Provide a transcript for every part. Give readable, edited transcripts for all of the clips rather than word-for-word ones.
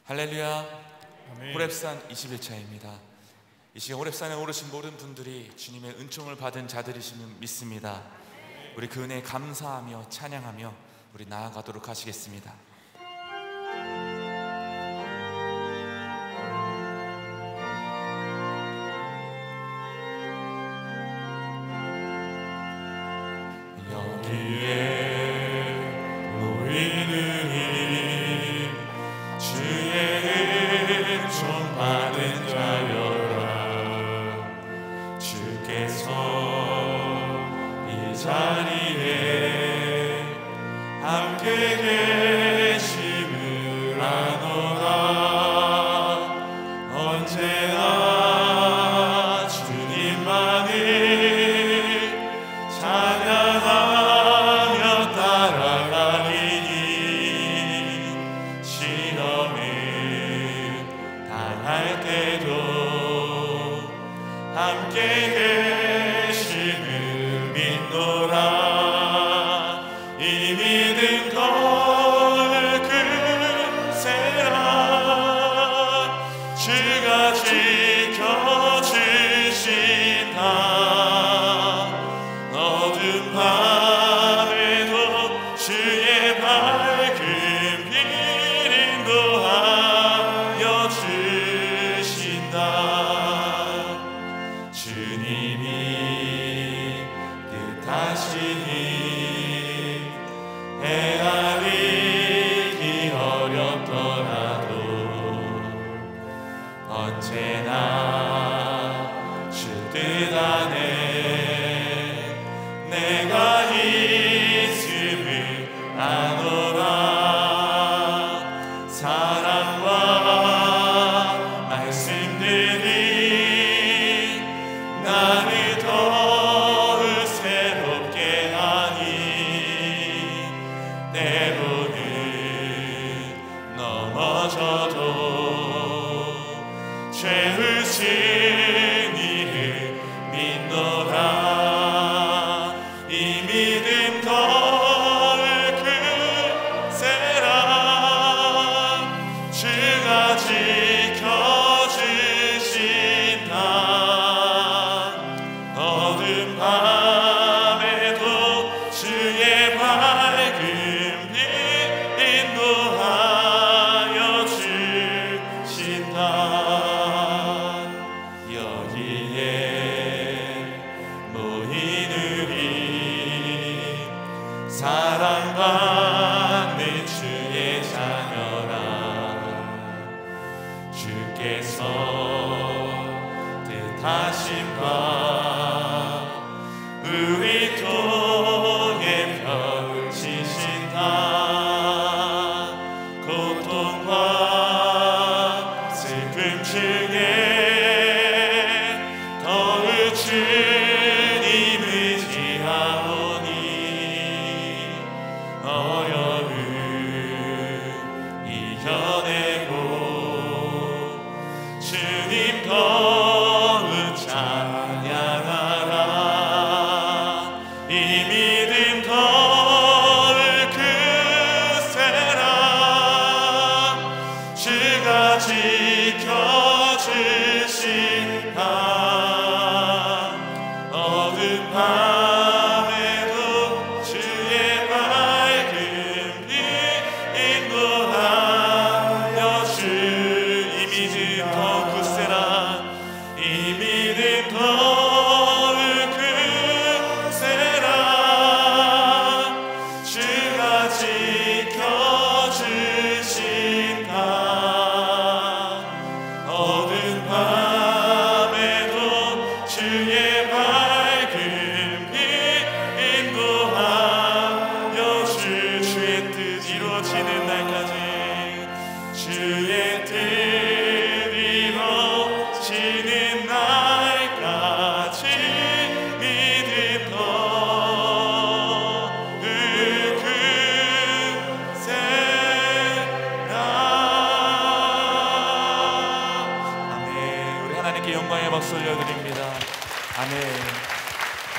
할렐루야. 아멘. 호렙산 21차입니다. 이 시간 호렙산에 오르신 모든 분들이 주님의 은총을 받은 자들이심을 믿습니다. 우리 그 은혜에 감사하며 찬양하며 우리 나아가도록 하시겠습니다.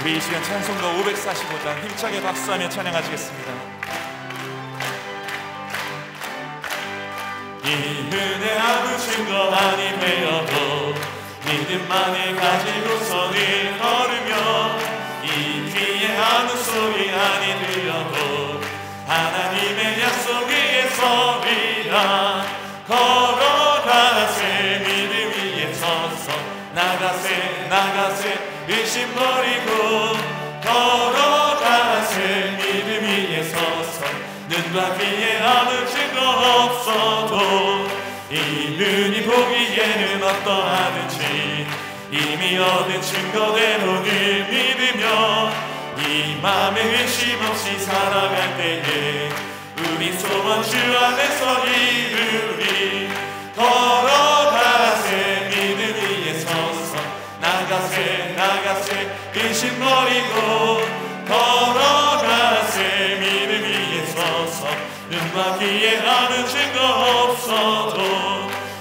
우리 이 시간 찬송가 545장 힘차게 박수하며 찬양하시겠습니다. 이 은혜 아무 증거 아니 되어도 믿음만을 가지고서는 걸으며 이 귀에 아무 소리 아니 들려도 하나님의 약속 위에 서리라. 걸어가세 믿음 위에 서서 나가세 나가세 의심 버리고 걸어가세 믿음 위에 서서 눈과 귀에 아무 증거 없어도 이 눈이 보기에는 어떠하든지 이미 얻은 증거대로를 믿으며 이 맘에 의심 없이 살아갈 때에 우리 소원 주 안에서 이루리. 걸어가세 믿음 위에 서서 나가세 나가세 의심 버리고 걸어가세 믿음 위에 서서 눈과 귀에 아무 증거 없어도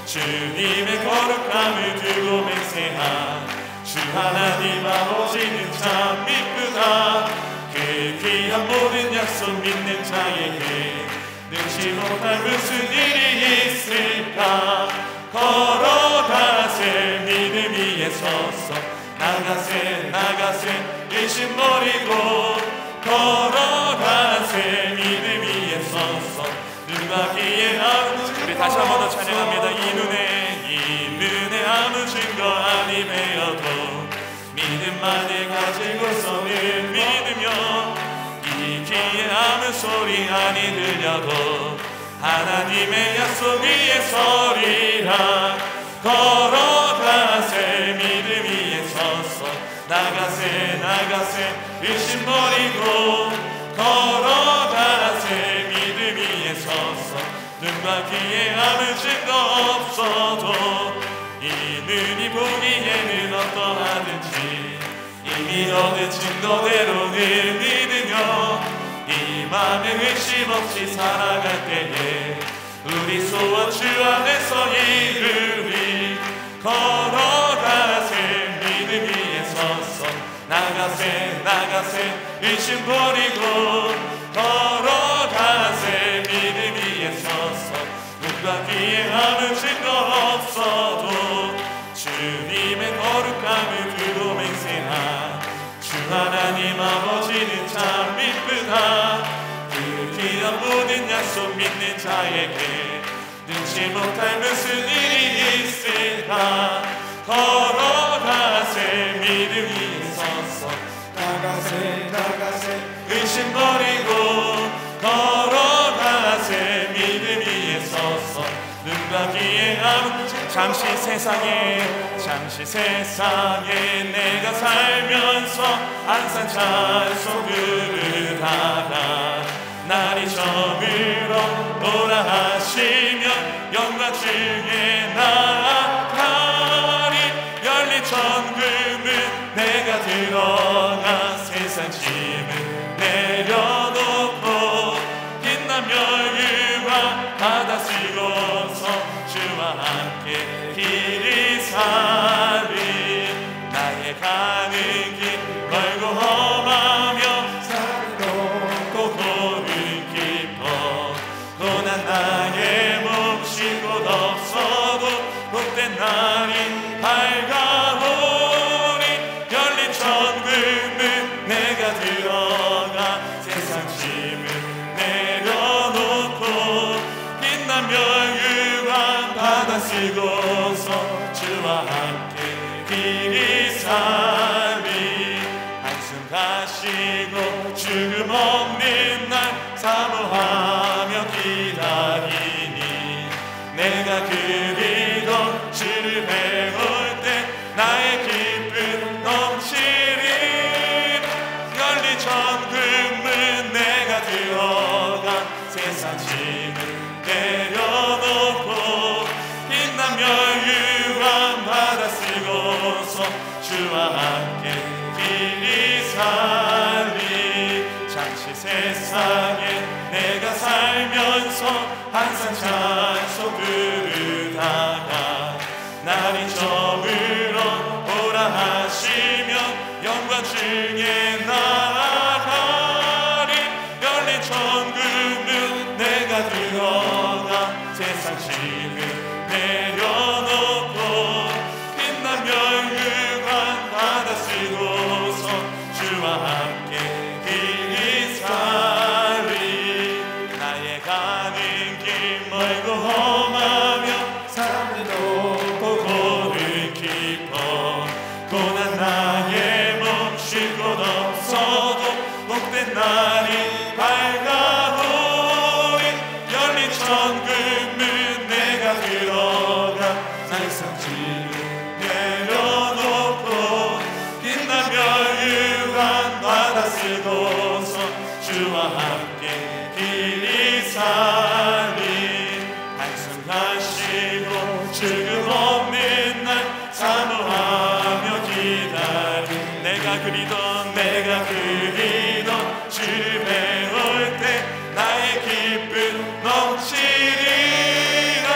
주님의 거룩함을 두고 맹세한 주 하나님 아버지는 참 미쁘다. 그 귀한 모든 약속 믿는 자에게 능치 못할 무슨 일이 있을까. 걸어가세 믿음 위에 서서 나가세 나가세 의심 버리고 걸어가세 믿음 위에 서서 눈과 귀에 아무 우리 다시 한 번 더 찬양합니다. 이 눈에 아무 증거 아니 되어도 믿음만을 가지고서는 믿으며 이 귀에 아무 소리 아니 들려도 하나님의 약속 위에 서리라. 걸어가세 믿음 위에 서서 나가세 나가세 의심 버리고 걸어가세 믿음 위에 서서 눈과 귀에 아무 증거 없어도 이 눈이 보기에는 어떠하든지 이미 얻은 증거대로는 믿으며 이 맘에 의심 없이 살아갈 때에 우리 소원 주 안에서 이루리. 걸어가세 믿음 위에 서서 나가세 나가세 의심 버리고 걸어가세 믿음 위에 서서 눈과 귀에 아무 증거 없어도 주님의 거룩함을 두고 맹세한 주 하나님 아버지는 참 미쁘다. 그 귀한 모든 약속 믿는 자에게 능치 못할 무슨 일이 있을까. 걸어가세 믿음 위에 서서 나가세 나가세 의심 버리고 걸어가세 믿음 위에 서서 눈과 귀에 아무 잠시 세상에 내가 살면서 항상 찬송 부르다가 날이 저물어 오라 하시면 영광 중에 나아가리. 열린 천국은 내가 들어가 세상 짐을 내려놓고 빛나며 유와 바다 쓰고서 주와 함께 길이 살리. 나의 가는 길 멀고 험하며 산이 높고 고는 깊어 고난 나의 몫이 곧 없어도 복된 날이 밝아오니. 열린 천국은 내가 들어가 세상 짐을 내려놓고 빛나며 유한 바다 쓰고서 주와 함께 길이 살리. 한숨 가시고 죽음 없는 날 사모하며 기다리니 내가 그리도 주를 배울 때 나의 기쁨 넘치리. 열린 천국문 내가 들어가 세상 짐을 내려놓고 빛나며 유한 바다 쓰고서 주와 함께 길이 살리. 잠시 세상에 내가 살면서 항상 찬송 부르다가 날이 저물어 오라 하시면 영광 중에 나아가리. 열린 천국문 내가 들어가 세상 시 들어가 세상 짐을 내려놓고 빛나며 유한 바다 쓰고서 주와 함께 길이 살리 한숨하시고 죽음 없는 날 사모하며 기다리 내가 그리던 주를 배울 때 나의 기쁨 넘치리라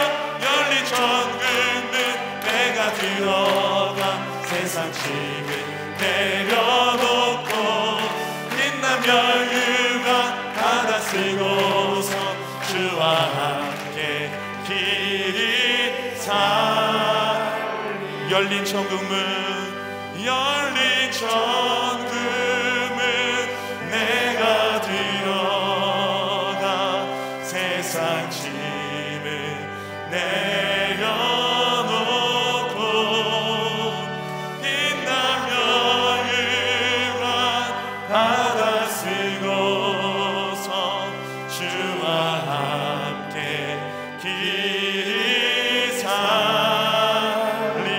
열린 천국은 내가 들어가 세상 짐을 내려놓고 빛나며 유한 바다 쓰고서 주와 함께 길이 살리 열린 천국은 내가 들어가 세상 짐을 내려놓고 빛나며 유한 바다 쓰고서 주와 함께 길이 살리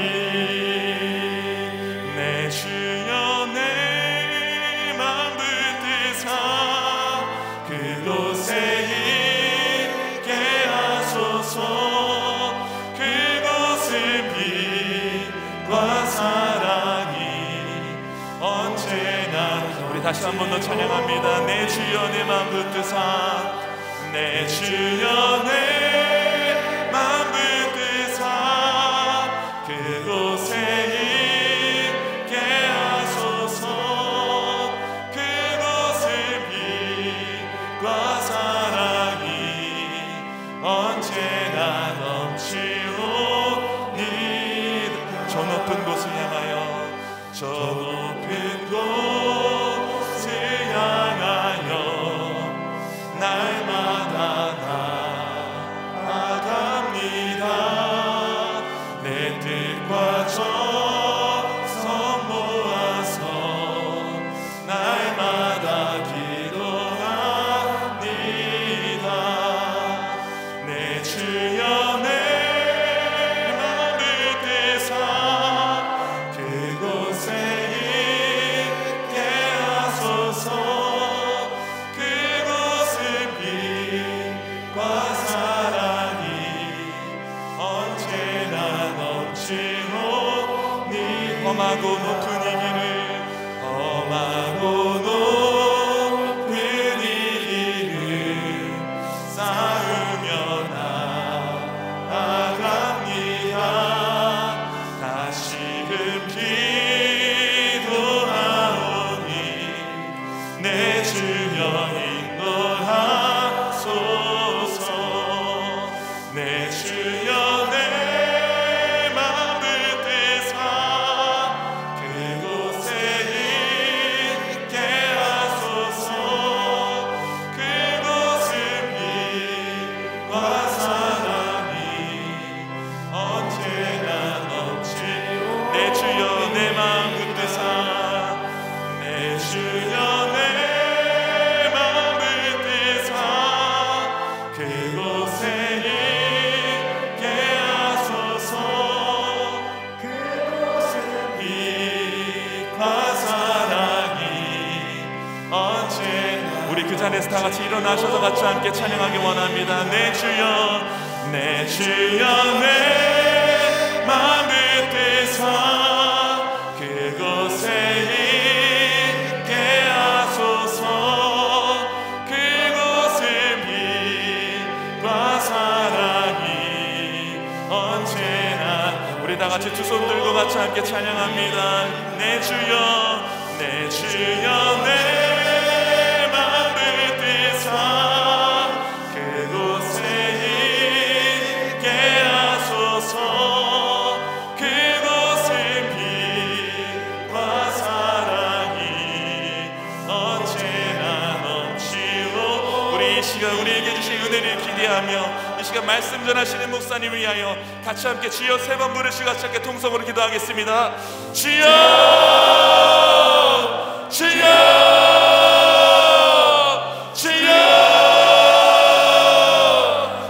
내 주여 내 맘 붙드사 그곳에 있게 하소서 그곳은 빛과 사랑이 언제나 우리 다시 한 번 더 찬양합니다. 내 주여 내 맘 붙드사 내 주여 내 맘 붙드사 그곳에 있게 하소서 그곳은 빛과 사랑이 언제나 넘치오니 저 높은 곳을 향하여 저 높은 곳을 향하여 날마다 나아갑니다. 내 뜻과 정성 모아서 날마다 기도합니다. 내 주여 내 맘을 뜨사 그곳에 있게 하소서 그곳은 빛과 사랑이 언제나 넘치오니 험하고 높은 이 길을 험하고 높은 이 길을 쌓으며 나아갑니다. 다시금 기도하오니 내 주여 인도하소서 내 주여 내 맘을 뜨사 그곳에 있게 하소서 그곳은 빛과 사랑이 언제나 넘치오 내 주여 내 맘 붙드사 내 주여 내 맘을 뜨사 그곳에 있게 하소서 그곳은 빛과 사랑이 언제나 우리 그 자리에서 다 같이 일어나셔서 같이 함께 찬양하기 원합니다. 내 주여 내 맘을 뜨사 그곳에 있게 하소서 그곳은 빛과 사랑이 언제나 우리 다 같이 두 손 들고 같이 함께 찬양합니다. 내 주여 내 맘을 뜨사 그곳에 있게 하소서 그곳은 빛과 사랑이 언제나 넘치오 우리 이 시간 우리에게 주신 은혜를 기대하며 이 시간 말씀 전하시는 목사님을 위하여 같이 함께 주여 세 번 부르시고 같이 함께 통성으로 기도하겠습니다. 주여 주여 주여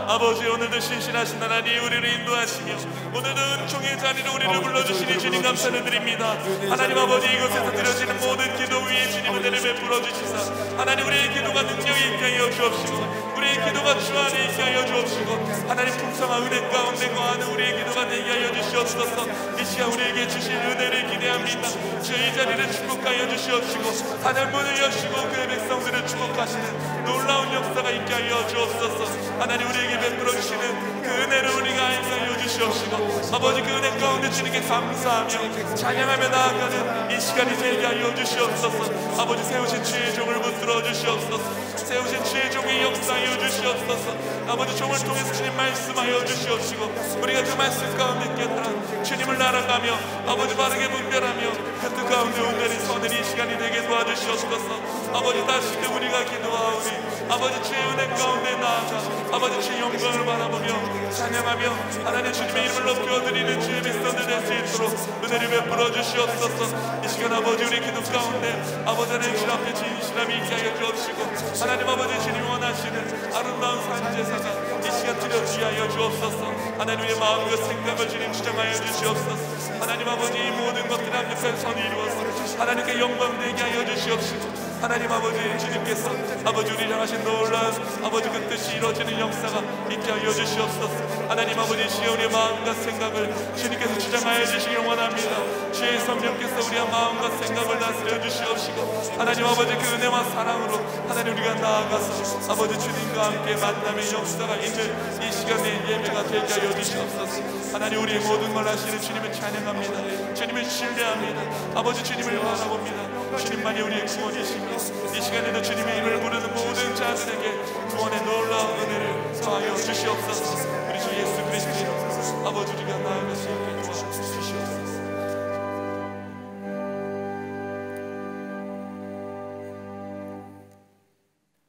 아버지 오늘도 신실하신 하나님 하나님 우리를 인도하시며 오늘은 은총의 자리로 우리를 불러주시니 주님 감사를 드립니다. 하나님 아버지 이곳에서 드려지는 모든 기도 위에 주님 은혜를 베풀어 주시사 하나님 우리의 기도가 능력이 있게 하여 주옵시고 우리의 기도가 주 안에 있게 하여 주옵시고 하나님 풍성한 은혜 가운데 거하는 우리의 기도가 되게 하여 주시옵소서. 이 시간 우리에게 주실 은혜를 기대합니다. 주의 자리를 축복하여 주시옵시고 하늘 문을 여시고 그의 백성들을 축복하시는 놀라운 역사가 있게 하여 주옵소서. 하나님 우리에게 베풀어 주시는 그 은혜를 우리가 알게 하여 주시옵시고 아버지 그 은혜 가운데 주님께 감사하며 찬양하며 나아가는 이 시간이 되게 하여 주시옵소서. 아버지 세우신 주의 종을 붙들어 주시옵소서. 세우신 주의 종의 역사하여 주시옵소서. 아버지 종을 통해서 주님 말씀하여 주시옵시고 우리가 그 말씀 가운데 깨달아 주님을 날아가며 아버지 바르게 분별하며 그 뜻 가운데 온전히 서는 이 시간이 되게 도와주시옵소서. 아버지 다시금 우리가 기도하오니 아버지 주의 은혜 가운데 나아가 아버지 주의 영광을 바라보며 찬양하며 하나님 주님의 이름을 높여드리는 주의 백성들 될 수 있도록 은혜를 베풀어 주시옵소서. 이 시간 아버지 우리 기도 가운데 아버지 하나님 주 앞에 진실함이 있게 하여 주옵시고 하나님 아버지 주님 원하시는 아름다운 산제사가 이 시간 드려지게 하여 주옵소서. 하나님의 마음과 생각을 주님 주장하여 주시옵소서. 하나님 아버지 이 모든 것들 앞에 선이 이루어서 하나님께 영광 되게 하여 주시옵시고 하나님 아버지 주님께서 아버지 우리를 향하신 놀라운 아버지 그 뜻이 이루어지는 역사가 있게 하여 주시옵소서. 하나님 아버지 주의 우리의 마음과 생각을 주님께서 주장하여 주시길 원합니다. 주의 성령께서 우리의 마음과 생각을 다스려 주시옵시고 하나님 아버지 그 은혜와 사랑으로 하나님 우리가 나아가서 아버지 주님과 함께 만남의 역사가 있는 이 시간의 예배가 되게 하여 주시옵소서. 하나님 우리의 모든 걸 하시는 주님을 찬양합니다. 주님을 신뢰합니다. 아버지 주님을 바라봅니다. 주님만이 우리의 구원이시며 이 시간에도 주님의 이름을 부르는 모든 자들에게 구원의 놀라운 은혜를 더하여 주시옵소서. 우리 주 예수 그리스도의 이름으로 아버지 우리가 나아갈 수 있게 도와주시옵소서.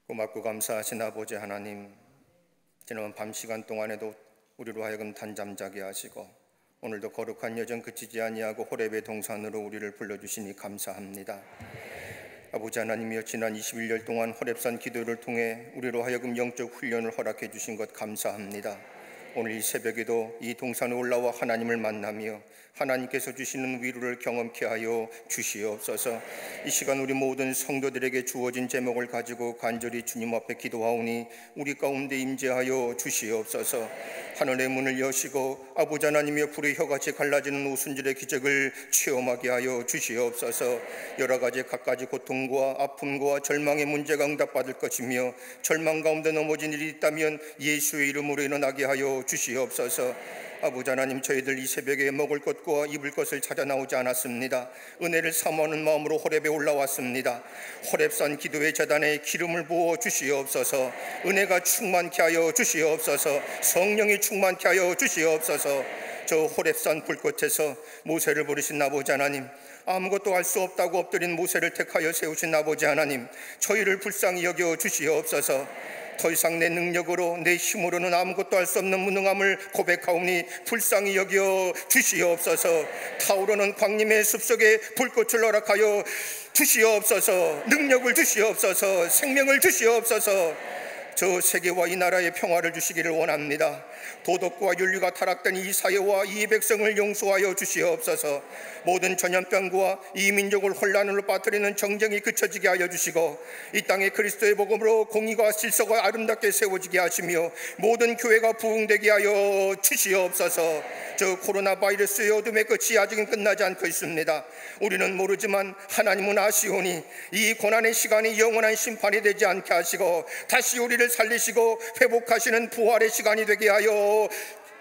고맙고 감사하신 아버지 하나님, 지난 밤 시간 동안에도 우리로 하여금 단잠 자게 하시고 오늘도 거룩한 여정 그치지 아니하고 호렙의 동산으로 우리를 불러주시니 감사합니다. 아버지 하나님이여, 지난 21년 동안 호렙산 기도를 통해 우리로 하여금 영적 훈련을 허락해 주신 것 감사합니다. 오늘 이 새벽에도 이 동산에 올라와 하나님을 만나며 하나님께서 주시는 위로를 경험케 하여 주시옵소서. 이 시간 우리 모든 성도들에게 주어진 제목을 가지고 간절히 주님 앞에 기도하오니 우리 가운데 임재하여 주시옵소서. 하늘의 문을 여시고 아버지 하나님의 불의 혀같이 갈라지는 오순절의 기적을 체험하게 하여 주시옵소서. 여러 가지 갖가지 고통과 아픔과 절망의 문제가 응답받을 것이며 절망 가운데 넘어진 일이 있다면 예수의 이름으로 일어나게 하여 주시옵소서. 아버지 하나님, 저희들 이 새벽에 먹을 것과 입을 것을 찾아 나오지 않았습니다. 은혜를 사모하는 마음으로 호렙에 올라왔습니다. 호렙산 기도의 제단에 기름을 부어 주시옵소서. 은혜가 충만케 하여 주시옵소서. 성령이 충만케 하여 주시옵소서. 저 호렙산 불꽃에서 모세를 부르신 아버지 하나님, 아무것도 할 수 없다고 엎드린 모세를 택하여 세우신 아버지 하나님, 저희를 불쌍히 여겨 주시옵소서. 더 이상 내 능력으로 내 힘으로는 아무것도 할 수 없는 무능함을 고백하오니 불쌍히 여겨 주시옵소서. 타오르는 광림의 숲속에 불꽃을 허락하여 주시옵소서. 능력을 주시옵소서. 생명을 주시옵소서. 저 세계와 이 나라의 평화를 주시기를 원합니다. 도덕과 윤리가 타락된 이 사회와 이 백성을 용서하여 주시옵소서. 모든 전염병과 이 민족을 혼란으로 빠뜨리는 정쟁이 그쳐지게 하여 주시고 이 땅에 그리스도의 복음으로 공의가 질서가 아름답게 세워지게 하시며 모든 교회가 부흥되게 하여 주시옵소서. 저 코로나 바이러스의 어둠의 끝이 아직은 끝나지 않고 있습니다. 우리는 모르지만 하나님은 아시오니 이 고난의 시간이 영원한 심판이 되지 않게 하시고 다시 우리를 살리시고 회복하시는 부활의 시간이 되게 하여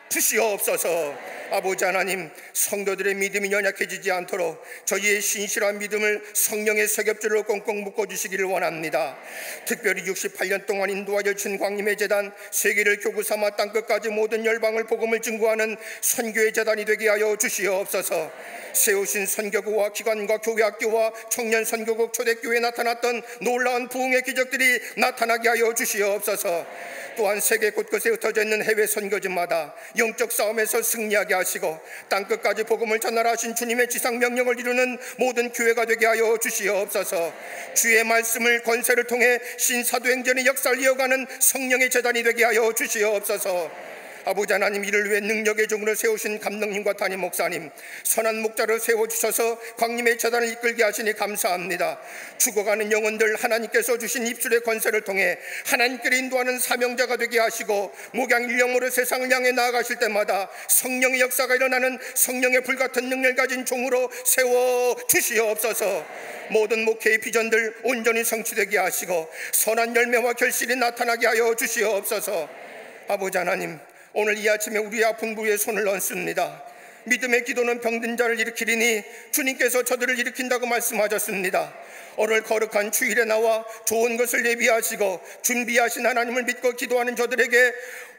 주시옵소서. 아버지 하나님, 성도들의 믿음이 연약해지지 않도록 저희의 신실한 믿음을 성령의 세겹줄로 꽁꽁 묶어주시기를 원합니다. 특별히 68년 동안 인도하여 준 광림의 재단, 세계를 교구 삼아 땅끝까지 모든 열방을 복음을 증거하는 선교의 재단이 되게 하여 주시옵소서. 세우신 선교구와 기관과 교회학교와 청년 선교국 초대교회에 나타났던 놀라운 부흥의 기적들이 나타나게 하여 주시옵소서. 또한 세계 곳곳에 흩어져 있는 해외 선교지마다 영적 싸움에서 승리하게 하시고 땅끝까지 복음을 전달하신 주님의 지상 명령을 이루는 모든 교회가 되게 하여 주시옵소서. 주의 말씀을 권세를 통해 신사도행전의 역사를 이어가는 성령의 재단이 되게 하여 주시옵소서. 아버지 하나님, 이를 위해 능력의 종으로 세우신 감독님과 담임 목사님, 선한 목자를 세워주셔서 광림의 재단을 이끌게 하시니 감사합니다. 죽어가는 영혼들 하나님께서 주신 입술의 권세를 통해 하나님께로 인도하는 사명자가 되게 하시고 목양일령으로 세상을 향해 나아가실 때마다 성령의 역사가 일어나는 성령의 불같은 능력을 가진 종으로 세워주시옵소서. 모든 목회의 비전들 온전히 성취되게 하시고 선한 열매와 결실이 나타나게 하여 주시옵소서. 아버지 하나님, 오늘 이 아침에 우리 아픈 부위에 손을 얹습니다. 믿음의 기도는 병든 자를 일으키리니 주님께서 저들을 일으킨다고 말씀하셨습니다. 오늘 거룩한 주일에 나와 좋은 것을 예비하시고 준비하신 하나님을 믿고 기도하는 저들에게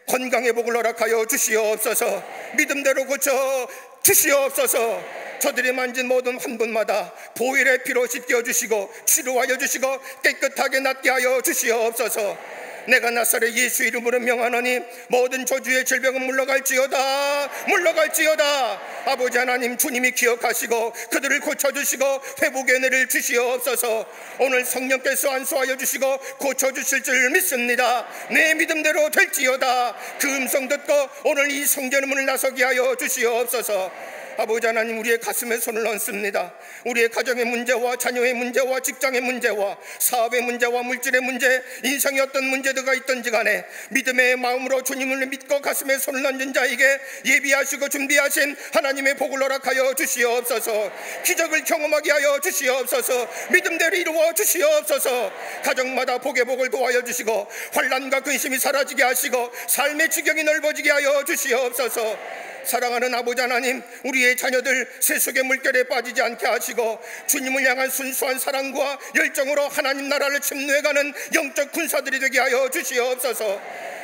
건강의 복을 허락하여 주시옵소서. 믿음대로 고쳐 주시옵소서. 저들이 만진 모든 환분마다 보혈의 피로 씻겨주시고 치료하여 주시고 깨끗하게 낫게 하여 주시옵소서. 내가 나사렛 예수 이름으로 명하노니 모든 저주의 질병은 물러갈지어다, 물러갈지어다. 아버지 하나님, 주님이 기억하시고 그들을 고쳐주시고 회복의 은혜를 주시옵소서. 오늘 성령께서 안수하여 주시고 고쳐주실 줄 믿습니다. 내 믿음대로 될지어다. 그 음성 듣고 오늘 이 성전의 문을 나서게 하여 주시옵소서. 아버지 하나님, 우리의 가슴에 손을 얹습니다. 우리의 가정의 문제와 자녀의 문제와 직장의 문제와 사업의 문제와 물질의 문제, 인생의 어떤 문제들가 있든지 간에 믿음의 마음으로 주님을 믿고 가슴에 손을 얹은 자에게 예비하시고 준비하신 하나님의 복을 허락하여 주시옵소서. 기적을 경험하게 하여 주시옵소서. 믿음대로 이루어 주시옵소서. 가정마다 복의 복을 도와여 주시고 환난과 근심이 사라지게 하시고 삶의 지경이 넓어지게 하여 주시옵소서. 사랑하는 아버지 하나님, 우리의 자녀들 세속의 물결에 빠지지 않게 하시고 주님을 향한 순수한 사랑과 열정으로 하나님 나라를 침노해가는 영적 군사들이 되게 하여 주시옵소서.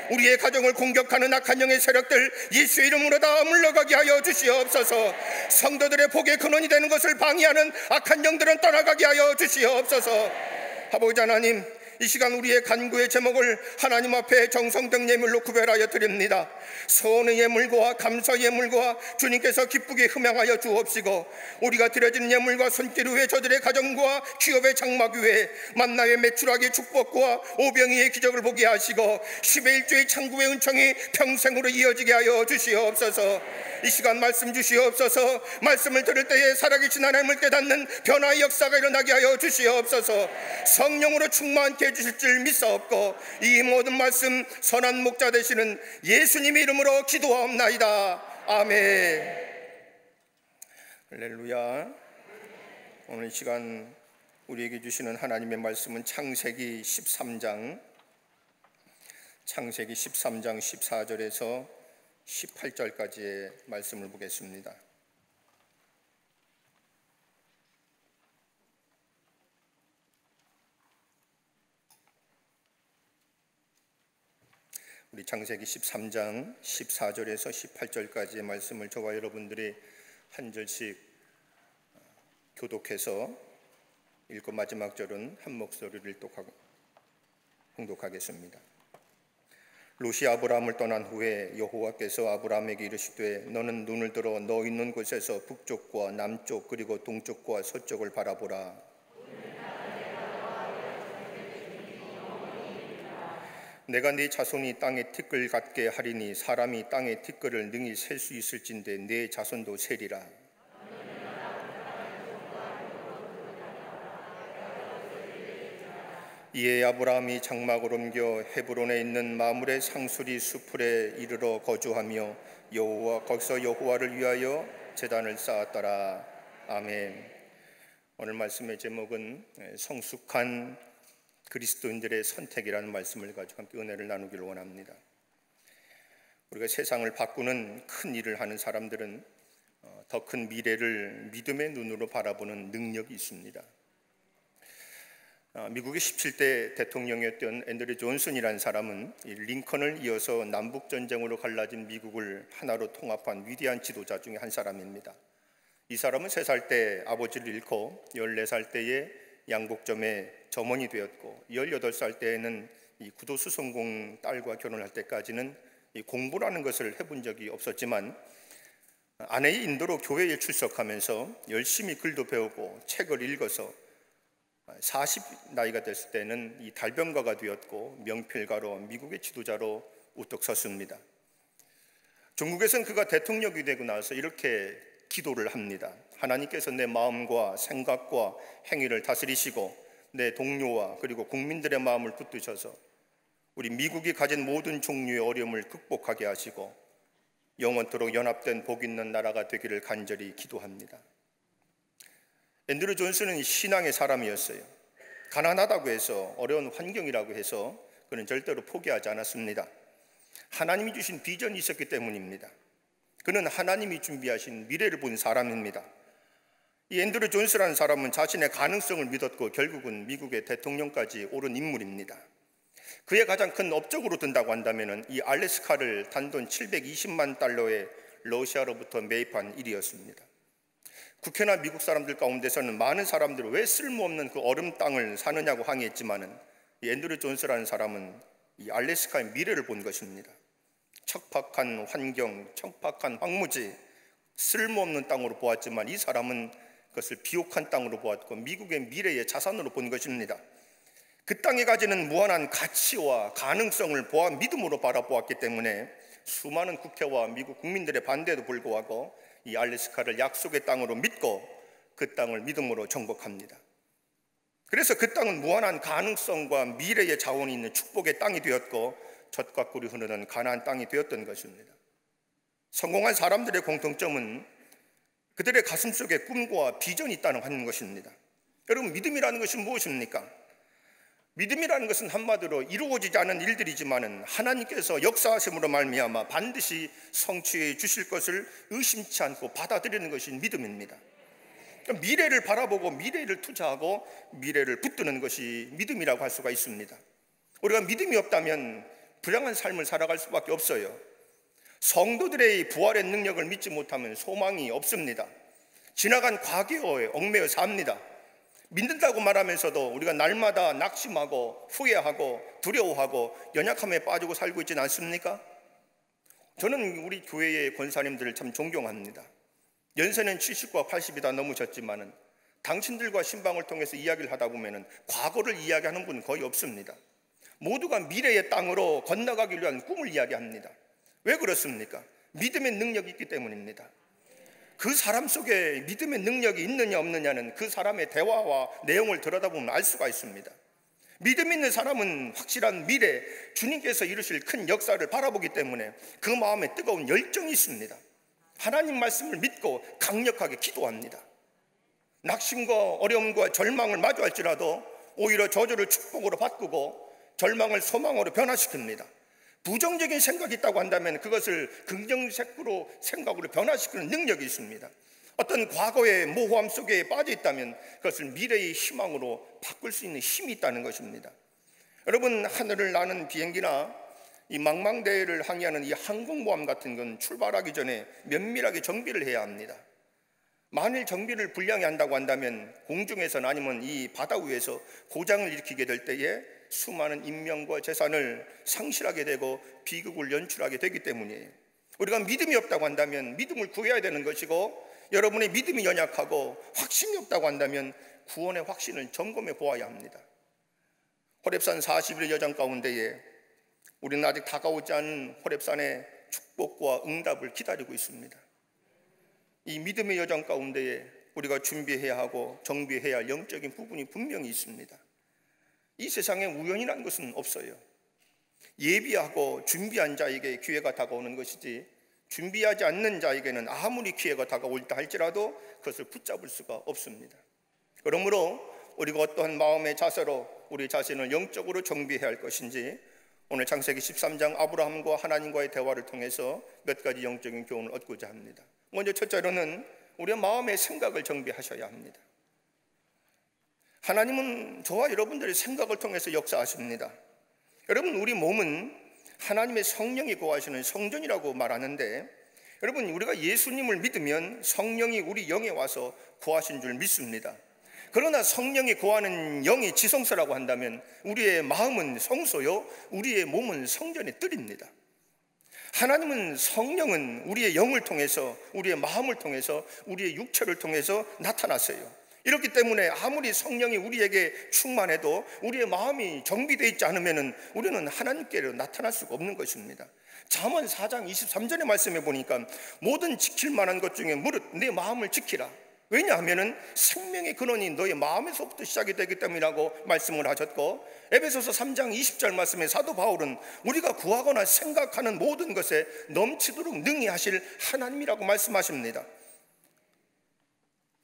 우리의 가정을 공격하는 악한 영의 세력들 예수의 이름으로 다 물러가게 하여 주시옵소서. 성도들의 복의 근원이 되는 것을 방해하는 악한 영들은 떠나가게 하여 주시옵소서. 아버지 하나님, 이 시간 우리의 간구의 제목을 하나님 앞에 정성된 예물로 구별하여 드립니다. 소원의 예물과 감사의 예물과 주님께서 기쁘게 흠양하여 주옵시고 우리가 드려진 예물과 손길 위에 저들의 가정과 기업의 장막 위에 만나의 매출하게 축복과 오병이의 기적을 보게 하시고 10의 1조의 창구의 은총이 평생으로 이어지게 하여 주시옵소서. 이 시간 말씀 주시옵소서. 말씀을 들을 때에 살아계신 하나님을 깨닫는 변화의 역사가 일어나게 하여 주시옵소서. 성령으로 충만케 해주실 줄 믿사옵고 이 모든 말씀 선한 목자 되시는 예수님의 이름으로 기도하옵나이다. 아멘. 할렐루야. 오늘 이 시간 우리에게 주시는 하나님의 말씀은 창세기 13장 14절에서 18절까지의 말씀을 보겠습니다. 우리 창세기 13장 14절에서 18절까지의 말씀을 저와 여러분들이 한 절씩 교독해서 읽고 마지막 절은 한 목소리를 봉독하겠습니다. 롯이 아브라함을 떠난 후에 여호와께서 아브라함에게 이르시되 너는 눈을 들어 너 있는 곳에서 북쪽과 남쪽 그리고 동쪽과 서쪽을 바라보라. 내가 네 자손이 땅의 티끌 같게 하리니 사람이 땅의 티끌을 능히 셀 수 있을진데 네 자손도 세리라. 이에 아브라함이 장막을 옮겨 헤브론에 있는 마므레 상수리 수풀에 이르러 거주하며 거기서 여호와를 위하여 제단을 쌓았더라. 아멘. 오늘 말씀의 제목은 성숙한 그리스도인들의 선택이라는 말씀을 가지고 함께 은혜를 나누기를 원합니다. 우리가 세상을 바꾸는 큰 일을 하는 사람들은 더 큰 미래를 믿음의 눈으로 바라보는 능력이 있습니다. 미국의 17대 대통령이었던 앤드류 존슨이라는 사람은 링컨을 이어서 남북전쟁으로 갈라진 미국을 하나로 통합한 위대한 지도자 중에 한 사람입니다. 이 사람은 3살 때 아버지를 잃고 14살 때에 양복점의 점원이 되었고 18살 때에는 이 구도수 성공 딸과 결혼할 때까지는 이 공부라는 것을 해본 적이 없었지만 아내의 인도로 교회에 출석하면서 열심히 글도 배우고 책을 읽어서 40 나이가 됐을 때는 이 달변가가 되었고 명필가로 미국의 지도자로 우뚝 섰습니다. 중국에서는 그가 대통령이 되고 나서 이렇게 기도를 합니다. 하나님께서 내 마음과 생각과 행위를 다스리시고 내 동료와 그리고 국민들의 마음을 붙드셔서 우리 미국이 가진 모든 종류의 어려움을 극복하게 하시고 영원토록 연합된 복 있는 나라가 되기를 간절히 기도합니다. 앤드류 존슨은 신앙의 사람이었어요. 가난하다고 해서, 어려운 환경이라고 해서 그는 절대로 포기하지 않았습니다. 하나님이 주신 비전이 있었기 때문입니다. 그는 하나님이 준비하신 미래를 본 사람입니다. 이 앤드류 존슨이라는 사람은 자신의 가능성을 믿었고 결국은 미국의 대통령까지 오른 인물입니다. 그의 가장 큰 업적으로 든다고 한다면 이 알래스카를 단돈 720만 달러에 러시아로부터 매입한 일이었습니다. 국회나 미국 사람들 가운데서는 많은 사람들이 왜 쓸모없는 그 얼음 땅을 사느냐고 항의했지만은 이 앤드류 존슨이라는 사람은 이 알래스카의 미래를 본 것입니다. 척박한 환경, 척박한 황무지, 쓸모없는 땅으로 보았지만 이 사람은 그것을 비옥한 땅으로 보았고 미국의 미래의 자산으로 본 것입니다. 그 땅에 가지는 무한한 가치와 가능성을 보아 믿음으로 바라보았기 때문에 수많은 국회와 미국 국민들의 반대에도 불구하고 이 알래스카를 약속의 땅으로 믿고 그 땅을 믿음으로 정복합니다. 그래서 그 땅은 무한한 가능성과 미래의 자원이 있는 축복의 땅이 되었고 젖과 꿀이 흐르는 가나안 땅이 되었던 것입니다. 성공한 사람들의 공통점은 그들의 가슴 속에 꿈과 비전이 있다는 하는 것입니다. 여러분, 믿음이라는 것이 무엇입니까? 믿음이라는 것은 한마디로 이루어지지 않은 일들이지만은 하나님께서 역사하심으로 말미암아 반드시 성취해 주실 것을 의심치 않고 받아들이는 것이 믿음입니다. 그러니까 미래를 바라보고 미래를 투자하고 미래를 붙드는 것이 믿음이라고 할 수가 있습니다. 우리가 믿음이 없다면 불행한 삶을 살아갈 수밖에 없어요. 성도들의 부활의 능력을 믿지 못하면 소망이 없습니다. 지나간 과거에 얽매여 삽니다. 믿는다고 말하면서도 우리가 날마다 낙심하고 후회하고 두려워하고 연약함에 빠지고 살고 있지는 않습니까? 저는 우리 교회의 권사님들을 참 존경합니다. 연세는 70과 80이 다 넘으셨지만은 당신들과 신방을 통해서 이야기를 하다 보면은 과거를 이야기하는 분은 거의 없습니다. 모두가 미래의 땅으로 건너가기 위한 꿈을 이야기합니다. 왜 그렇습니까? 믿음의 능력이 있기 때문입니다. 그 사람 속에 믿음의 능력이 있느냐 없느냐는 그 사람의 대화와 내용을 들여다보면 알 수가 있습니다. 믿음 있는 사람은 확실한 미래, 주님께서 이루실 큰 역사를 바라보기 때문에 그 마음에 뜨거운 열정이 있습니다. 하나님 말씀을 믿고 강력하게 기도합니다. 낙심과 어려움과 절망을 마주할지라도 오히려 저주를 축복으로 바꾸고 절망을 소망으로 변화시킵니다. 부정적인 생각이 있다고 한다면 그것을 긍정적으로 생각으로 변화시키는 능력이 있습니다. 어떤 과거의 모호함 속에 빠져 있다면 그것을 미래의 희망으로 바꿀 수 있는 힘이 있다는 것입니다. 여러분, 하늘을 나는 비행기나 이 망망대해를 항해하는 이 항공모함 같은 건 출발하기 전에 면밀하게 정비를 해야 합니다. 만일 정비를 불량히 한다고 한다면 공중에서는 아니면 이 바다 위에서 고장을 일으키게 될 때에 수많은 인명과 재산을 상실하게 되고 비극을 연출하게 되기 때문이에요. 우리가 믿음이 없다고 한다면 믿음을 구해야 되는 것이고, 여러분의 믿음이 연약하고 확신이 없다고 한다면 구원의 확신을 점검해 보아야 합니다. 호렙산 40일 여정 가운데에 우리는 아직 다가오지 않은 호렙산의 축복과 응답을 기다리고 있습니다. 이 믿음의 여정 가운데에 우리가 준비해야 하고 정비해야 할 영적인 부분이 분명히 있습니다. 이 세상에 우연이라는 것은 없어요. 예비하고 준비한 자에게 기회가 다가오는 것이지 준비하지 않는 자에게는 아무리 기회가 다가올다 할지라도 그것을 붙잡을 수가 없습니다. 그러므로 우리가 어떠한 마음의 자세로 우리 자신을 영적으로 정비해야 할 것인지 오늘 창세기 13장 아브라함과 하나님과의 대화를 통해서 몇 가지 영적인 교훈을 얻고자 합니다. 먼저 첫째로는 우리의 마음의 생각을 정비하셔야 합니다. 하나님은 저와 여러분들의 생각을 통해서 역사하십니다. 여러분, 우리 몸은 하나님의 성령이 거하시는 성전이라고 말하는데, 여러분, 우리가 예수님을 믿으면 성령이 우리 영에 와서 거하신 줄 믿습니다. 그러나 성령이 거하는 영이 지성소라고 한다면 우리의 마음은 성소요, 우리의 몸은 성전의 뜰입니다. 하나님은 성령은 우리의 영을 통해서, 우리의 마음을 통해서, 우리의 육체를 통해서 나타나세요. 이렇기 때문에 아무리 성령이 우리에게 충만해도 우리의 마음이 정비되어 있지 않으면 우리는 하나님께로 나타날 수가 없는 것입니다. 잠언 4장 23절의 말씀에 보니까 모든 지킬 만한 것 중에 무릇 내 마음을 지키라. 왜냐하면 생명의 근원이 너의 마음에서부터 시작이 되기 때문이라고 말씀을 하셨고, 에베소서 3장 20절 말씀에 사도 바울은 우리가 구하거나 생각하는 모든 것에 넘치도록 능히 하실 하나님이라고 말씀하십니다.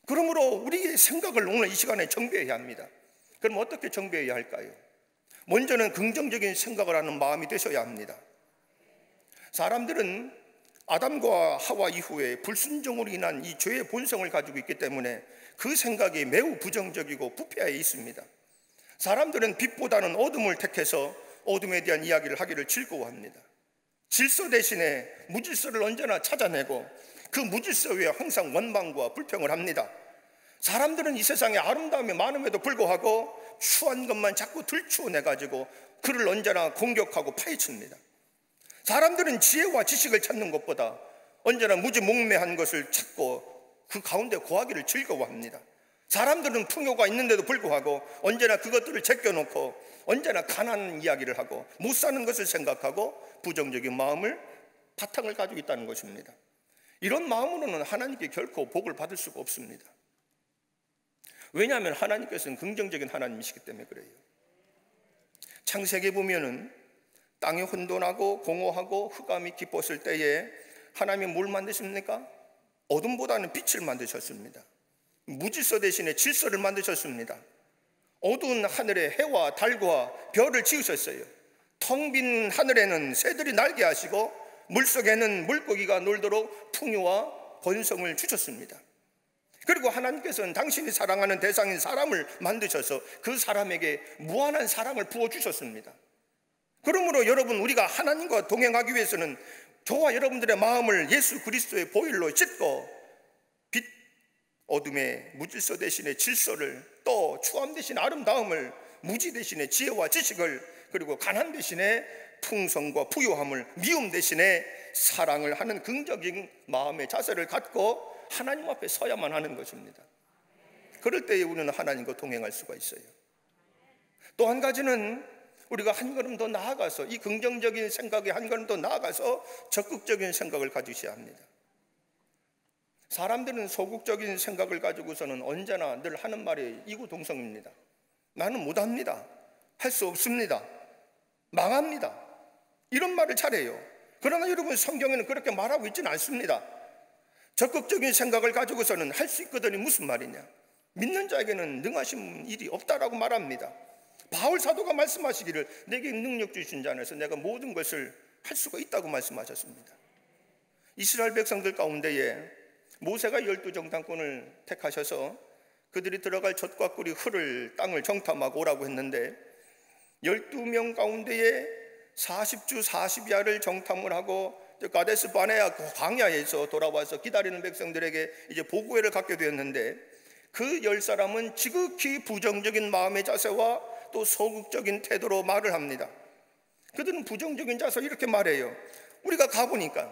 그러므로 우리의 생각을 오늘 이 시간에 정비해야 합니다. 그럼 어떻게 정비해야 할까요? 먼저는 긍정적인 생각을 하는 마음이 되셔야 합니다. 사람들은 아담과 하와 이후에 불순종으로 인한 이 죄의 본성을 가지고 있기 때문에 그 생각이 매우 부정적이고 부패하여 있습니다. 사람들은 빛보다는 어둠을 택해서 어둠에 대한 이야기를 하기를 즐거워합니다. 질서 대신에 무질서를 언제나 찾아내고 그 무질서 위에 항상 원망과 불평을 합니다. 사람들은 이 세상에 아름다움이 많음에도 불구하고 추한 것만 자꾸 들추어내가지고 그를 언제나 공격하고 파헤칩니다. 사람들은 지혜와 지식을 찾는 것보다 언제나 무지몽매한 것을 찾고 그 가운데 고하기를 즐거워합니다. 사람들은 풍요가 있는데도 불구하고 언제나 그것들을 제껴놓고 언제나 가난한 이야기를 하고 못 사는 것을 생각하고 부정적인 마음을 바탕을 가지고 있다는 것입니다. 이런 마음으로는 하나님께 결코 복을 받을 수가 없습니다. 왜냐하면 하나님께서는 긍정적인 하나님이시기 때문에 그래요. 창세기에 보면은 땅이 혼돈하고 공허하고 흑암이 깊었을 때에 하나님이 뭘 만드십니까? 어둠보다는 빛을 만드셨습니다. 무질서 대신에 질서를 만드셨습니다. 어두운 하늘에 해와 달과 별을 지으셨어요. 텅 빈 하늘에는 새들이 날게 하시고 물속에는 물고기가 놀도록 풍요와 번성을 주셨습니다. 그리고 하나님께서는 당신이 사랑하는 대상인 사람을 만드셔서 그 사람에게 무한한 사랑을 부어주셨습니다. 그러므로 여러분, 우리가 하나님과 동행하기 위해서는 저와 여러분들의 마음을 예수 그리스도의 보혈로 씻고 빛, 어둠의 무질서 대신에 질서를, 또 추함 대신에 아름다움을, 무지 대신에 지혜와 지식을, 그리고 가난 대신에 풍성과 부요함을, 미움 대신에 사랑을 하는 긍정적인 마음의 자세를 갖고 하나님 앞에 서야만 하는 것입니다. 그럴 때에 우리는 하나님과 동행할 수가 있어요. 또 한 가지는 우리가 한 걸음 더 나아가서, 이 긍정적인 생각에 한 걸음 더 나아가서 적극적인 생각을 가지셔야 합니다. 사람들은 소극적인 생각을 가지고서는 언제나 늘 하는 말이 이구동성입니다. 나는 못합니다. 할 수 없습니다. 망합니다. 이런 말을 잘해요. 그러나 여러분, 성경에는 그렇게 말하고 있지는 않습니다. 적극적인 생각을 가지고서는 할 수 있거든이 무슨 말이냐? 믿는 자에게는 능하신 일이 없다라고 말합니다. 바울 사도가 말씀하시기를 내게 능력 주신 자 안에서 내가 모든 것을 할 수가 있다고 말씀하셨습니다. 이스라엘 백성들 가운데에 모세가 12정탐꾼을 택하셔서 그들이 들어갈 젖과 꿀이 흐를 땅을 정탐하고 오라고 했는데 12명 가운데에 40주 40야를 정탐을 하고 가데스 바네아 광야에서 돌아와서 기다리는 백성들에게 이제 보고회를 갖게 되었는데, 그 10사람은 지극히 부정적인 마음의 자세와 또 소극적인 태도로 말을 합니다. 그들은 부정적인 자세로 이렇게 말해요. 우리가 가보니까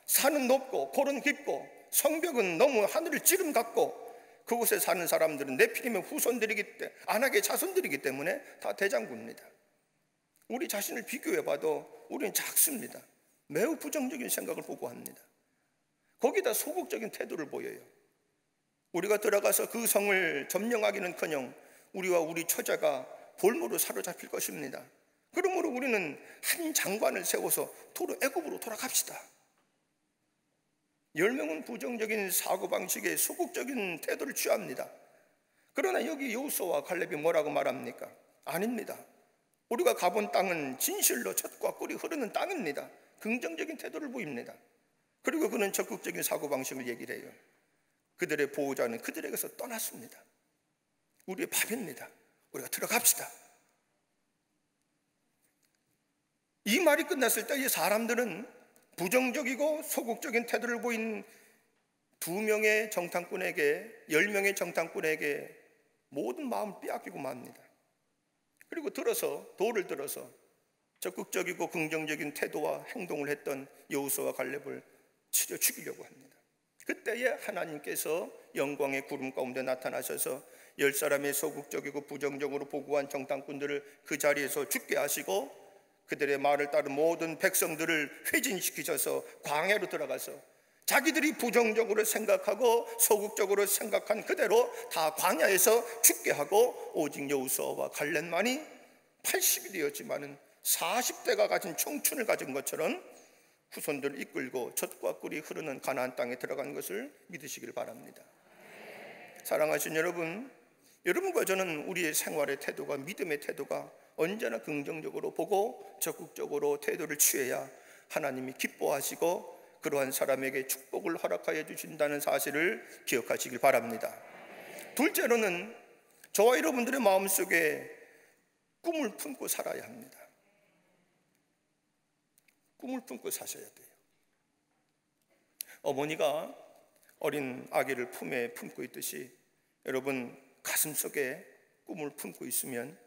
산은 높고 골은 깊고 성벽은 너무 하늘을 찌름 같고 그곳에 사는 사람들은 네피림의 후손들이기 때문에, 아낙의 자손들이기 때문에 다 대장부입니다. 우리 자신을 비교해봐도 우리는 작습니다. 매우 부정적인 생각을 보고합니다. 거기다 소극적인 태도를 보여요. 우리가 들어가서 그 성을 점령하기는커녕 우리와 우리 처자가 볼모로 사로잡힐 것입니다. 그러므로 우리는 한 장관을 세워서 도로 애굽으로 돌아갑시다. 10명은 부정적인 사고방식에 소극적인 태도를 취합니다. 그러나 여기 여호수아와 갈렙이 뭐라고 말합니까? 아닙니다. 우리가 가본 땅은 진실로 젖과 꿀이 흐르는 땅입니다. 긍정적인 태도를 보입니다. 그리고 그는 적극적인 사고방식을 얘기를 해요. 그들의 보호자는 그들에게서 떠났습니다. 우리의 밥입니다. 우리가 들어갑시다. 이 말이 끝났을 때 이 사람들은 부정적이고 소극적인 태도를 보인 2명의 정탐꾼에게, 10명의 정탐꾼에게 모든 마음을 빼앗기고 맙니다. 그리고 돌을 들어서 적극적이고 긍정적인 태도와 행동을 했던 여호수아와 갈렙을 치려 죽이려고 합니다. 그때에 하나님께서 영광의 구름 가운데 나타나셔서 10사람의 소극적이고 부정적으로 보고한 정탐꾼들을 그 자리에서 죽게 하시고 그들의 말을 따른 모든 백성들을 회진시키셔서 광야로 들어가서 자기들이 부정적으로 생각하고 소극적으로 생각한 그대로 다 광야에서 죽게 하고, 오직 여호수아와 갈렙만이 80이 되었지만은 40대가 가진 청춘을 가진 것처럼 후손들을 이끌고 젖과 꿀이 흐르는 가나안 땅에 들어간 것을 믿으시길 바랍니다. 사랑하신 여러분, 여러분과 저는 우리의 생활의 태도가, 믿음의 태도가 언제나 긍정적으로 보고 적극적으로 태도를 취해야 하나님이 기뻐하시고 그러한 사람에게 축복을 허락하여 주신다는 사실을 기억하시길 바랍니다. 둘째로는 저와 여러분들의 마음속에 꿈을 품고 살아야 합니다. 꿈을 품고 사셔야 돼요. 어머니가 어린 아기를 품에 품고 있듯이 여러분 가슴속에 꿈을 품고 있으면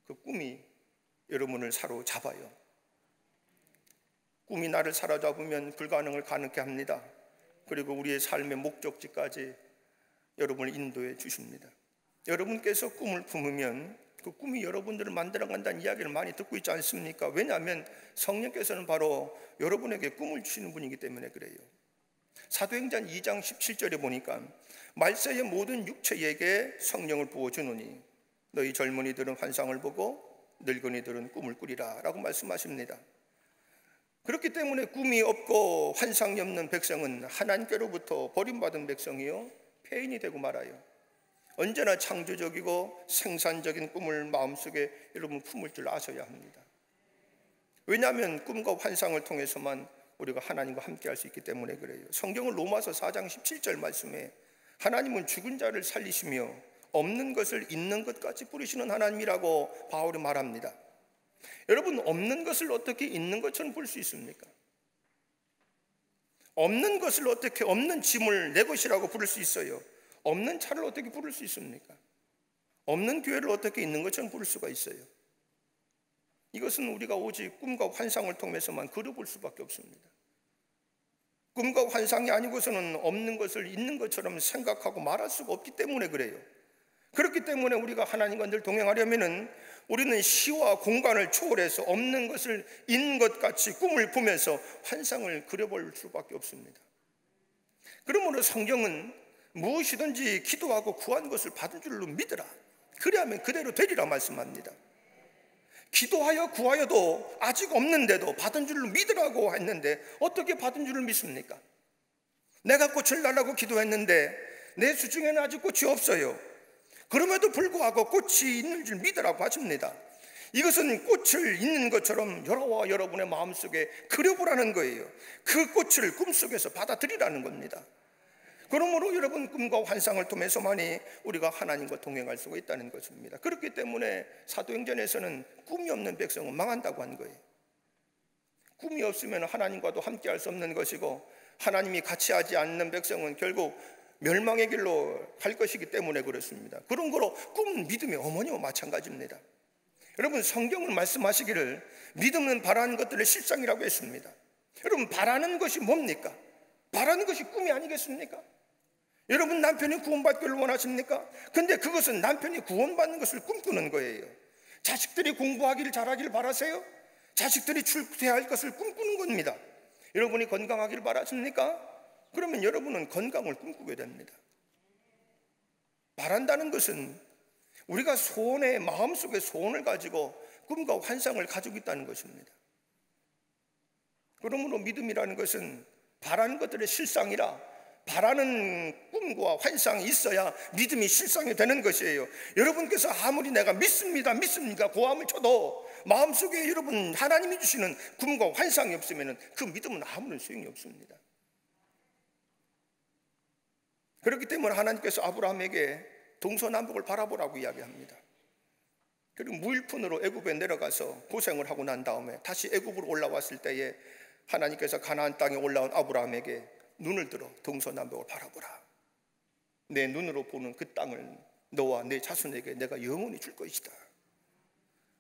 그 꿈이 여러분을 사로잡아요. 꿈이 나를 사로잡으면 불가능을 가능케 합니다. 그리고 우리의 삶의 목적지까지 여러분을 인도해 주십니다. 여러분께서 꿈을 품으면 그 꿈이 여러분들을 만들어간다는 이야기를 많이 듣고 있지 않습니까? 왜냐하면 성령께서는 바로 여러분에게 꿈을 주시는 분이기 때문에 그래요. 사도행전 2장 17절에 보니까 말세의 모든 육체에게 성령을 부어주노니 너희 젊은이들은 환상을 보고 늙은이들은 꿈을 꾸리라 라고 말씀하십니다. 그렇기 때문에 꿈이 없고 환상이 없는 백성은 하나님께로부터 버림받은 백성이요 폐인이 되고 말아요. 언제나 창조적이고 생산적인 꿈을 마음속에 여러분 품을 줄 아셔야 합니다. 왜냐하면 꿈과 환상을 통해서만 우리가 하나님과 함께 할 수 있기 때문에 그래요. 성경은 로마서 4장 17절 말씀에 하나님은 죽은 자를 살리시며 없는 것을 있는 것까지 부르시는 하나님이라고 바울이 말합니다. 여러분, 없는 것을 어떻게 있는 것처럼 볼 수 있습니까? 없는 것을 어떻게 없는 짐을 내 것이라고 부를 수 있어요? 없는 차를 어떻게 부를 수 있습니까? 없는 교회를 어떻게 있는 것처럼 부를 수가 있어요? 이것은 우리가 오직 꿈과 환상을 통해서만 그려볼 수밖에 없습니다. 꿈과 환상이 아니고서는 없는 것을 있는 것처럼 생각하고 말할 수가 없기 때문에 그래요. 그렇기 때문에 우리가 하나님과 늘 동행하려면은 우리는 시와 공간을 초월해서 없는 것을 있는 것 같이 꿈을 꾸면서 환상을 그려볼 수밖에 없습니다. 그러므로 성경은 무엇이든지 기도하고 구한 것을 받은 줄로 믿으라. 그리하면 그대로 되리라 말씀합니다. 기도하여 구하여도 아직 없는데도 받은 줄로 믿으라고 했는데 어떻게 받은 줄을 믿습니까? 내가 꽃을 달라고 기도했는데 내 수중에는 아직 꽃이 없어요. 그럼에도 불구하고 꽃이 있는 줄 믿으라고 하십니다. 이것은 꽃을 있는 것처럼 여러와 여러분의 마음속에 그려보라는 거예요. 그 꽃을 꿈속에서 받아들이라는 겁니다. 그러므로 여러분 꿈과 환상을 통해서만이 우리가 하나님과 동행할 수가 있다는 것입니다. 그렇기 때문에 사도행전에서는 꿈이 없는 백성은 망한다고 한 거예요. 꿈이 없으면 하나님과도 함께 할 수 없는 것이고 하나님이 같이 하지 않는 백성은 결국 멸망의 길로 갈 것이기 때문에 그렇습니다. 그런 거로 꿈은 믿음의 어머니와 마찬가지입니다. 여러분 성경은 말씀하시기를 믿음은 바라는 것들의 실상이라고 했습니다. 여러분 바라는 것이 뭡니까? 바라는 것이 꿈이 아니겠습니까? 여러분 남편이 구원받기를 원하십니까? 근데 그것은 남편이 구원받는 것을 꿈꾸는 거예요. 자식들이 공부하기를 잘하기를 바라세요? 자식들이 출세할 것을 꿈꾸는 겁니다. 여러분이 건강하기를 바라십니까? 그러면 여러분은 건강을 꿈꾸게 됩니다. 바란다는 것은 우리가 소원의 마음속에 소원을 가지고 꿈과 환상을 가지고 있다는 것입니다. 그러므로 믿음이라는 것은 바라는 것들의 실상이라 바라는 꿈과 환상이 있어야 믿음이 실상이 되는 것이에요. 여러분께서 아무리 내가 믿습니다 고함을 쳐도 마음속에 여러분 하나님이 주시는 꿈과 환상이 없으면 그 믿음은 아무런 소용이 없습니다. 그렇기 때문에 하나님께서 아브라함에게 동서남북을 바라보라고 이야기합니다. 그리고 무일푼으로 애굽에 내려가서 고생을 하고 난 다음에 다시 애굽으로 올라왔을 때에 하나님께서 가나안 땅에 올라온 아브라함에게 눈을 들어 동서남북을 바라보라. 내 눈으로 보는 그 땅을 너와 내 자손에게 내가 영원히 줄 것이다.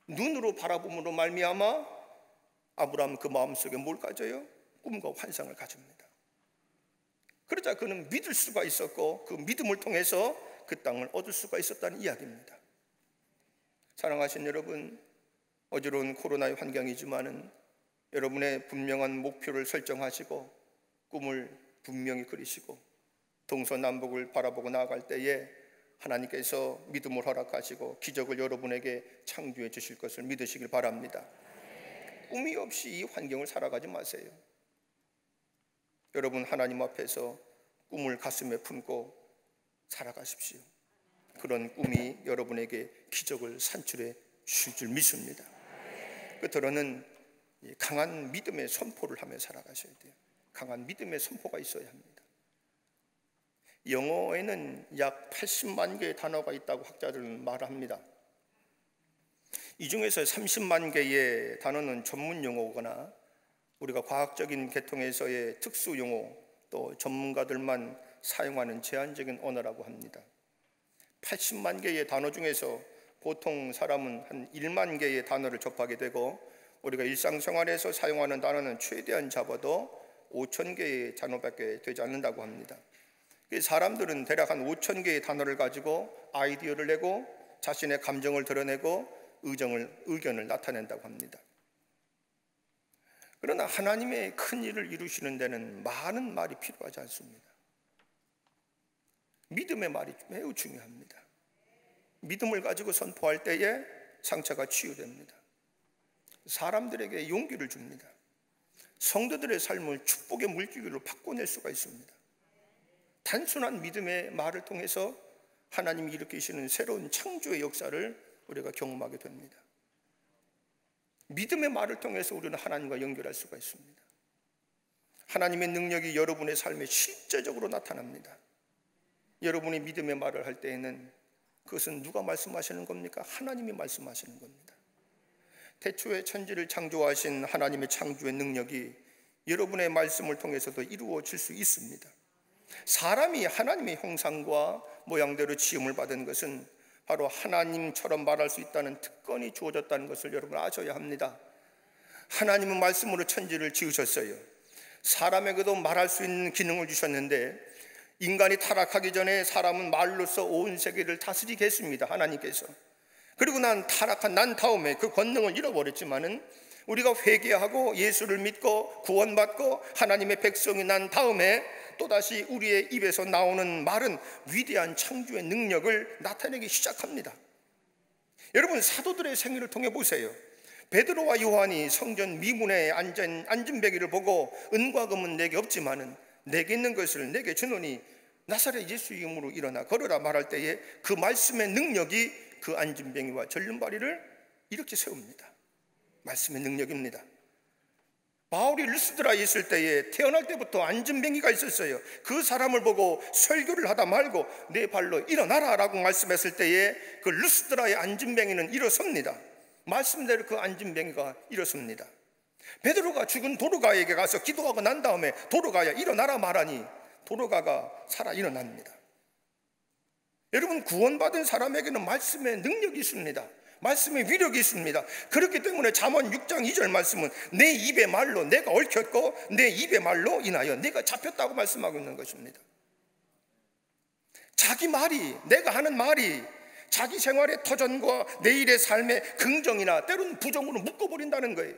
눈으로 바라봄으로 말미암아 아브라함은 그 마음속에 뭘 가져요? 꿈과 환상을 가집니다. 그러자 그는 믿을 수가 있었고 그 믿음을 통해서 그 땅을 얻을 수가 있었다는 이야기입니다. 사랑하신 여러분, 어지러운 코로나의 환경이지만은 여러분의 분명한 목표를 설정하시고 꿈을 분명히 그리시고 동서남북을 바라보고 나아갈 때에 하나님께서 믿음을 허락하시고 기적을 여러분에게 창조해 주실 것을 믿으시길 바랍니다. 꿈이 없이 이 환경을 살아가지 마세요. 여러분 하나님 앞에서 꿈을 가슴에 품고 살아가십시오. 그런 꿈이 여러분에게 기적을 산출해 주실 줄 믿습니다. 끝으로는 강한 믿음의 선포를 하며 살아가셔야 돼요. 강한 믿음의 선포가 있어야 합니다. 영어에는 약 80만 개의 단어가 있다고 학자들은 말합니다. 이 중에서 30만 개의 단어는 전문 용어거나 우리가 과학적인 계통에서의 특수 용어, 또 전문가들만 사용하는 제한적인 언어라고 합니다. 80만 개의 단어 중에서 보통 사람은 한 1만 개의 단어를 접하게 되고 우리가 일상생활에서 사용하는 단어는 최대한 잡아도 5천 개의 단어밖에 되지 않는다고 합니다. 사람들은 대략 한 5천 개의 단어를 가지고 아이디어를 내고 자신의 감정을 드러내고 의견을 나타낸다고 합니다. 그러나 하나님의 큰 일을 이루시는 데는 많은 말이 필요하지 않습니다. 믿음의 말이 매우 중요합니다. 믿음을 가지고 선포할 때에 상처가 치유됩니다. 사람들에게 용기를 줍니다. 성도들의 삶을 축복의 물기로 바꿔낼 수가 있습니다. 단순한 믿음의 말을 통해서 하나님이 일으키시는 새로운 창조의 역사를 우리가 경험하게 됩니다. 믿음의 말을 통해서 우리는 하나님과 연결할 수가 있습니다. 하나님의 능력이 여러분의 삶에 실제적으로 나타납니다. 여러분이 믿음의 말을 할 때에는 그것은 누가 말씀하시는 겁니까? 하나님이 말씀하시는 겁니다. 태초에 천지를 창조하신 하나님의 창조의 능력이 여러분의 말씀을 통해서도 이루어질 수 있습니다. 사람이 하나님의 형상과 모양대로 지음을 받은 것은 바로 하나님처럼 말할 수 있다는 특권이 주어졌다는 것을 여러분 아셔야 합니다. 하나님은 말씀으로 천지를 지으셨어요. 사람에게도 말할 수 있는 기능을 주셨는데 인간이 타락하기 전에 사람은 말로서 온 세계를 다스리게 했습니다. 하나님께서. 그리고 타락한 난 다음에 그 권능을 잃어버렸지만은 우리가 회개하고 예수를 믿고 구원받고 하나님의 백성이 난 다음에 또다시 우리의 입에서 나오는 말은 위대한 창조의 능력을 나타내기 시작합니다. 여러분 사도들의 생애를 통해 보세요. 베드로와 요한이 성전 미문에 앉은 배기를 보고 은과 금은 내게 없지만은 내게 있는 것을 내게 주노니 나사렛 예수 이름으로 일어나 걸어라 말할 때에 그 말씀의 능력이 그 앉은뱅이와 절름발이를 이렇게 세웁니다. 말씀의 능력입니다. 바울이 르스드라에 있을 때에 태어날 때부터 앉은뱅이가 있었어요. 그 사람을 보고 설교를 하다 말고 내 발로 일어나라 라고 말씀했을 때에 그 르스드라의 앉은뱅이는 일어섭니다. 말씀대로 그 앉은뱅이가 일어섭니다. 베드로가 죽은 도르가에게 가서 기도하고 난 다음에 도르가야 일어나라 말하니 도르가가 살아 일어납니다. 여러분 구원받은 사람에게는 말씀의 능력이 있습니다. 말씀의 위력이 있습니다. 그렇기 때문에 잠언 6장 2절 말씀은 내 입의 말로 내가 얽혔고 내 입의 말로 인하여 내가 잡혔다고 말씀하고 있는 것입니다. 자기 말이, 내가 하는 말이 자기 생활의 터전과 내일의 삶의 긍정이나 때로는 부정으로 묶어버린다는 거예요.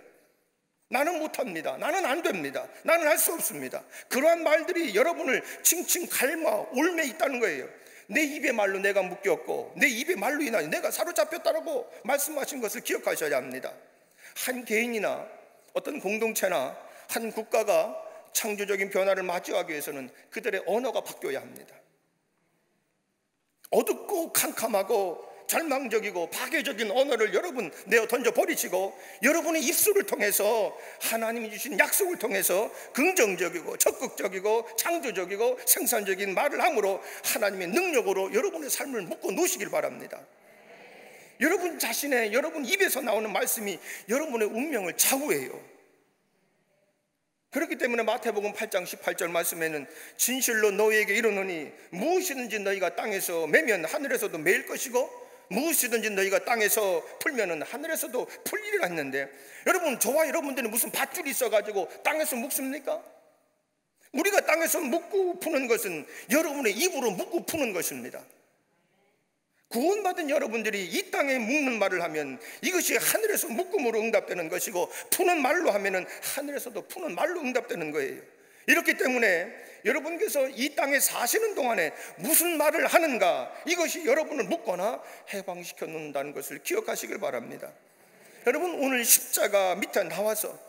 나는 못합니다. 나는 안 됩니다. 나는 할 수 없습니다. 그러한 말들이 여러분을 칭칭 갈마 올매 있다는 거예요. 내 입의 말로 내가 묶였고 내 입의 말로 인하여 내가 사로잡혔다라고 말씀하신 것을 기억하셔야 합니다. 한 개인이나 어떤 공동체나 한 국가가 창조적인 변화를 맞이하기 위해서는 그들의 언어가 바뀌어야 합니다. 어둡고 캄캄하고 절망적이고 파괴적인 언어를 여러분 내어 던져버리시고 여러분의 입술을 통해서 하나님이 주신 약속을 통해서 긍정적이고 적극적이고 창조적이고 생산적인 말을 함으로 하나님의 능력으로 여러분의 삶을 묶어 놓으시길 바랍니다. 여러분 자신의 여러분 입에서 나오는 말씀이 여러분의 운명을 좌우해요. 그렇기 때문에 마태복음 8장 18절 말씀에는 진실로 너희에게 이르노니 무엇이든지 너희가 땅에서 매면 하늘에서도 매일 것이고 무엇이든지 너희가 땅에서 풀면은 하늘에서도 풀리리라 했는데 여러분 저와 여러분들은 무슨 밧줄이 있어가지고 땅에서 묶습니까? 우리가 땅에서 묶고 푸는 것은 여러분의 입으로 묶고 푸는 것입니다. 구원받은 여러분들이 이 땅에 묵는 말을 하면 이것이 하늘에서 묶음으로 응답되는 것이고, 푸는 말로 하면은 하늘에서도 푸는 말로 응답되는 거예요. 이렇기 때문에 여러분께서 이 땅에 사시는 동안에 무슨 말을 하는가, 이것이 여러분을 묶거나 해방시켜 놓는다는 것을 기억하시길 바랍니다. 여러분, 오늘 십자가 밑에 나와서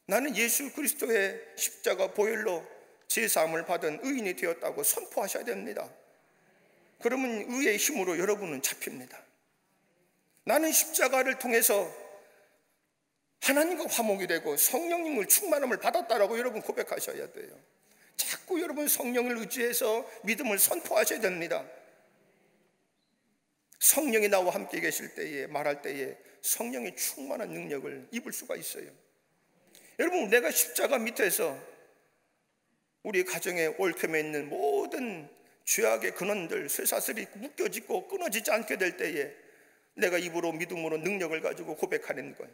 나는 예수 그리스도의 십자가 보혈로 제사함을 받은 의인이 되었다고 선포하셔야 됩니다. 그러면 의의 힘으로 여러분은 잡힙니다. 나는 십자가를 통해서 하나님과 화목이 되고 성령님을 충만함을 받았다라고 여러분 고백하셔야 돼요. 자꾸 여러분 성령을 의지해서 믿음을 선포하셔야 됩니다. 성령이 나와 함께 계실 때에, 말할 때에 성령의 충만한 능력을 입을 수가 있어요. 여러분, 내가 십자가 밑에서 우리 가정에 얽혀져 있는 모든 죄악의 근원들, 쇠사슬이 묶여지고 끊어지지 않게 될 때에 내가 입으로 믿음으로 능력을 가지고 고백하는 거예요.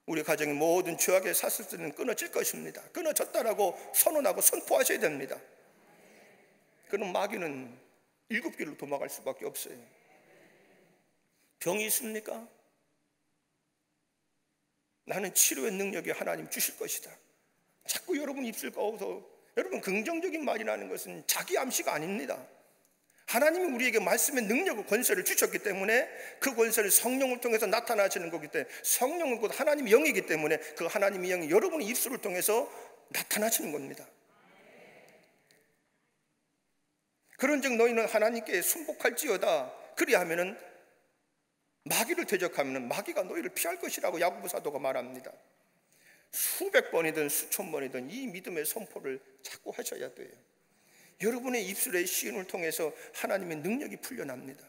우리 가정의 모든 죄악의 사슬들은 끊어질 것입니다. 끊어졌다라고 선언하고 선포하셔야 됩니다. 그럼 마귀는 7길로 도망갈 수밖에 없어요. 병이 있습니까? 나는 치료의 능력이 하나님 주실 것이다. 자꾸 여러분 입술 까워서, 여러분 긍정적인 말이라는 것은 자기 암시가 아닙니다. 하나님이 우리에게 말씀의 능력과 권세를 주셨기 때문에 그 권세를 성령을 통해서 나타나시는 거기 때문에, 성령은 곧 하나님의 영이기 때문에 그 하나님의 영이 여러분의 입술을 통해서 나타나시는 겁니다. 그런즉 너희는 하나님께 순복할지어다. 그리하면은 마귀를 대적하면 마귀가 너희를 피할 것이라고 야고보 사도가 말합니다. 수백 번이든 수천 번이든 이 믿음의 선포를 자꾸 하셔야 돼요. 여러분의 입술의 시인을 통해서 하나님의 능력이 풀려납니다.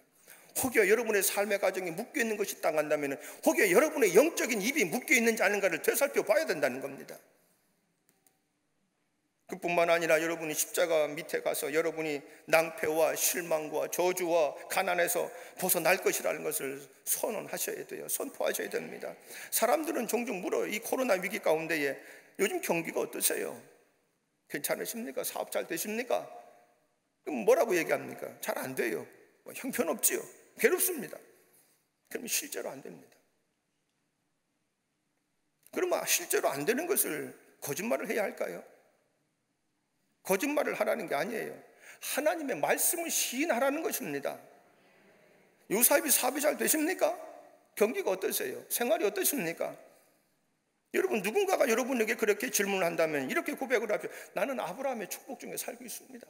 혹여 여러분의 삶의 과정이 묶여있는 것이 땅한다면, 혹여 여러분의 영적인 입이 묶여있는지 아닌가를 되살펴 봐야 된다는 겁니다. 그뿐만 아니라 여러분이 십자가 밑에 가서 여러분이 낭패와 실망과 저주와 가난에서 벗어날 것이라는 것을 선언하셔야 돼요. 선포하셔야 됩니다. 사람들은 종종 물어요. 이 코로나 위기 가운데에 요즘 경기가 어떠세요? 괜찮으십니까? 사업 잘 되십니까? 그럼 뭐라고 얘기합니까? 잘 안 돼요. 형편없지요. 괴롭습니다. 그러면 실제로 안 됩니다. 그러면 실제로 안 되는 것을 거짓말을 해야 할까요? 거짓말을 하라는 게 아니에요. 하나님의 말씀을 시인하라는 것입니다. 요사입이 사업이 잘 되십니까? 경기가 어떠세요? 생활이 어떠십니까? 여러분, 누군가가 여러분에게 그렇게 질문을 한다면 이렇게 고백을 하죠. 나는 아브라함의 축복 중에 살고 있습니다.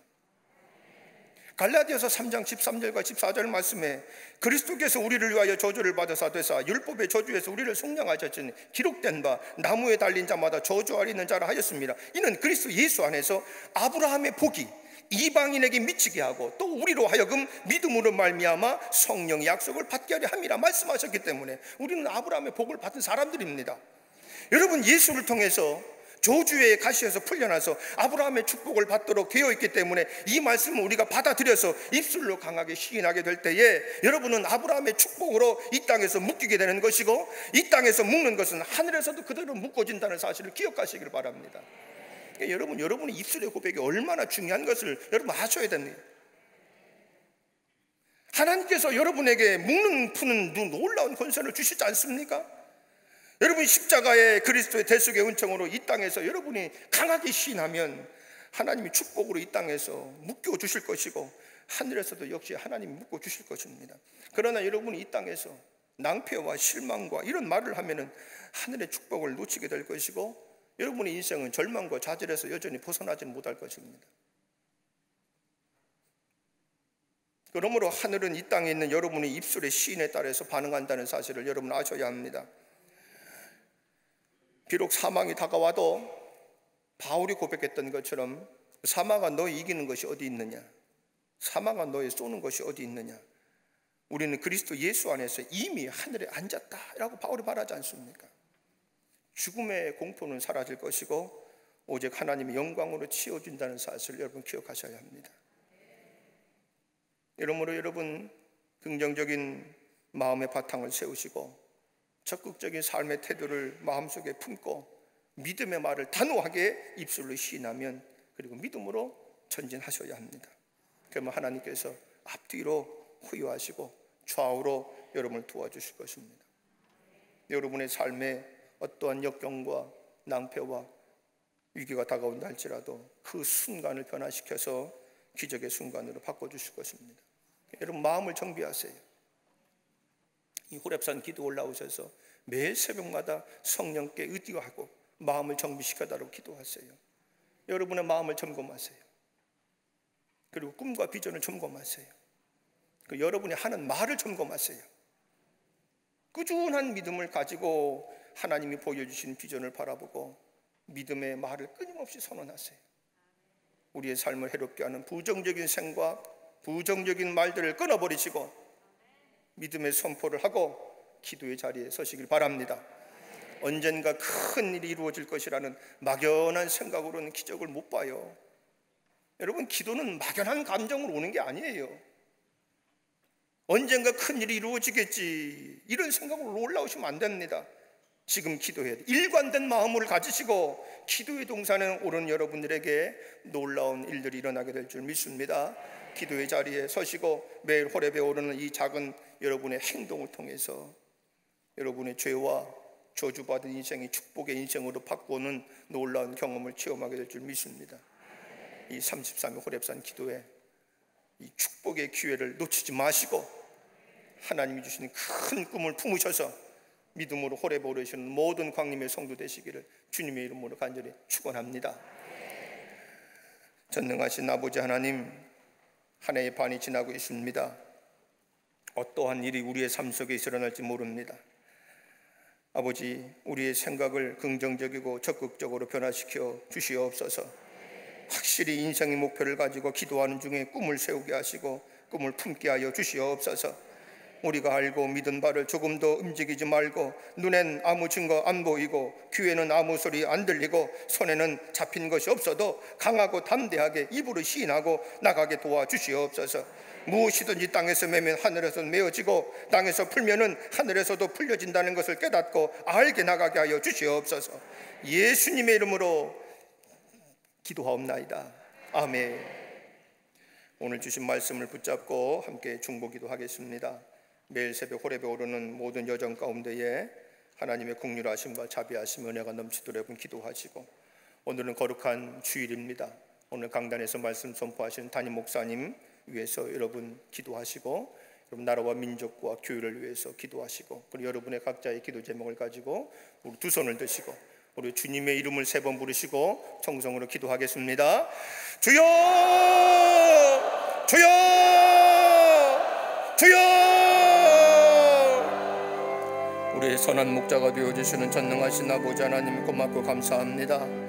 갈라디아서 3장 13절과 14절 말씀에 그리스도께서 우리를 위하여 저주를 받으사 되사 율법의 저주에서 우리를 속량하셨으니 기록된 바 나무에 달린 자마다 저주 아래 있는 자라 하였습니다. 이는 그리스도 예수 안에서 아브라함의 복이 이방인에게 미치게 하고 또 우리로 하여금 믿음으로 말미암아 성령의 약속을 받게 하려 함이라 말씀하셨기 때문에 우리는 아브라함의 복을 받은 사람들입니다. 여러분, 예수를 통해서 저주의 가시에서 풀려나서 아브라함의 축복을 받도록 되어 있기 때문에 이 말씀을 우리가 받아들여서 입술로 강하게 시인하게 될 때에 여러분은 아브라함의 축복으로 이 땅에서 묶이게 되는 것이고, 이 땅에서 묶는 것은 하늘에서도 그대로 묶어진다는 사실을 기억하시길 바랍니다. 그러니까 여러분의 입술의 고백이 얼마나 중요한 것을 여러분 아셔야 됩니다. 하나님께서 여러분에게 묶는 푸는 놀라운 권세를 주시지 않습니까? 여러분, 십자가의 그리스도의 대속의 은총으로 이 땅에서 여러분이 강하게 시인하면 하나님이 축복으로 이 땅에서 묶여주실 것이고 하늘에서도 역시 하나님이 묶어주실 것입니다. 그러나 여러분이 이 땅에서 낭패와 실망과 이런 말을 하면 하늘의 축복을 놓치게 될 것이고 여러분의 인생은 절망과 좌절에서 여전히 벗어나지는 못할 것입니다. 그러므로 하늘은 이 땅에 있는 여러분의 입술의 시인에 따라서 반응한다는 사실을 여러분 아셔야 합니다. 비록 사망이 다가와도 바울이 고백했던 것처럼 사망아 너희 이기는 것이 어디 있느냐, 사망아 너희 쏘는 것이 어디 있느냐, 우리는 그리스도 예수 안에서 이미 하늘에 앉았다라고 바울이 말하지 않습니까? 죽음의 공포는 사라질 것이고 오직 하나님의 영광으로 치워진다는 사실을 여러분 기억하셔야 합니다. 이러므로 여러분 긍정적인 마음의 바탕을 세우시고 적극적인 삶의 태도를 마음속에 품고 믿음의 말을 단호하게 입술로 시인하면, 그리고 믿음으로 전진하셔야 합니다. 그러면 하나님께서 앞뒤로 호유하시고 좌우로 여러분을 도와주실 것입니다. 여러분의 삶에 어떠한 역경과 낭패와 위기가 다가온다 할지라도 그 순간을 변화시켜서 기적의 순간으로 바꿔주실 것입니다. 여러분 마음을 정비하세요. 이 호렙산 기도 올라오셔서 매일 새벽마다 성령께 의지하고 마음을 정비시켜달라고 기도하세요. 여러분의 마음을 점검하세요. 그리고 꿈과 비전을 점검하세요. 그 여러분이 하는 말을 점검하세요. 꾸준한 믿음을 가지고 하나님이 보여주신 비전을 바라보고 믿음의 말을 끊임없이 선언하세요. 우리의 삶을 해롭게 하는 부정적인 생각, 부정적인 말들을 끊어버리시고 믿음의 선포를 하고 기도의 자리에 서시길 바랍니다. 언젠가 큰 일이 이루어질 것이라는 막연한 생각으로는 기적을 못 봐요. 여러분, 기도는 막연한 감정으로 오는 게 아니에요. 언젠가 큰 일이 이루어지겠지, 이런 생각으로 올라오시면 안 됩니다. 지금 기도해야 돼. 일관된 마음을 가지시고 기도의 동산에 오른 여러분들에게 놀라운 일들이 일어나게 될 줄 믿습니다. 기도의 자리에 서시고 매일 호렙에 오르는 이 작은 여러분의 행동을 통해서 여러분의 죄와 저주받은 인생이 축복의 인생으로 바꾸는 놀라운 경험을 체험하게 될 줄 믿습니다. 이 33일 호렙산 기도에 이 축복의 기회를 놓치지 마시고 하나님이 주시는 큰 꿈을 품으셔서 믿음으로 호렙에 오르시는 모든 광림의 성도 되시기를 주님의 이름으로 간절히 축원합니다. 전능하신 아버지 하나님, 한 해의 반이 지나고 있습니다. 어떠한 일이 우리의 삶 속에 일어날지 모릅니다. 아버지, 우리의 생각을 긍정적이고 적극적으로 변화시켜 주시옵소서. 확실히 인생의 목표를 가지고 기도하는 중에 꿈을 세우게 하시고 꿈을 품게 하여 주시옵소서. 우리가 알고 믿은 바를 조금 더 움직이지 말고 눈엔 아무 증거 안 보이고 귀에는 아무 소리 안 들리고 손에는 잡힌 것이 없어도 강하고 담대하게 입으로 시인하고 나가게 도와주시옵소서. 무엇이든지 땅에서 매면 하늘에서 메어지고 땅에서 풀면은 하늘에서도 풀려진다는 것을 깨닫고 알게 나가게 하여 주시옵소서. 예수님의 이름으로 기도하옵나이다. 아멘. 오늘 주신 말씀을 붙잡고 함께 중보기도 하겠습니다. 매일 새벽 호렙에 오르는 모든 여정 가운데에 하나님의 긍휼하심과 자비하심 은혜가 넘치도록 여러분 기도하시고, 오늘은 거룩한 주일입니다. 오늘 강단에서 말씀 선포하신 담임 목사님 위해서 여러분 기도하시고, 여러분 나라와 민족과 교회를 위해서 기도하시고, 그리고 여러분의 각자의 기도 제목을 가지고 우리 두 손을 드시고 우리 주님의 이름을 3번 부르시고 청성으로 기도하겠습니다. 주여! 주여! 주여! 우리의 선한 목자가 되어주시는 전능하신 아버지 하나님, 고맙고 감사합니다.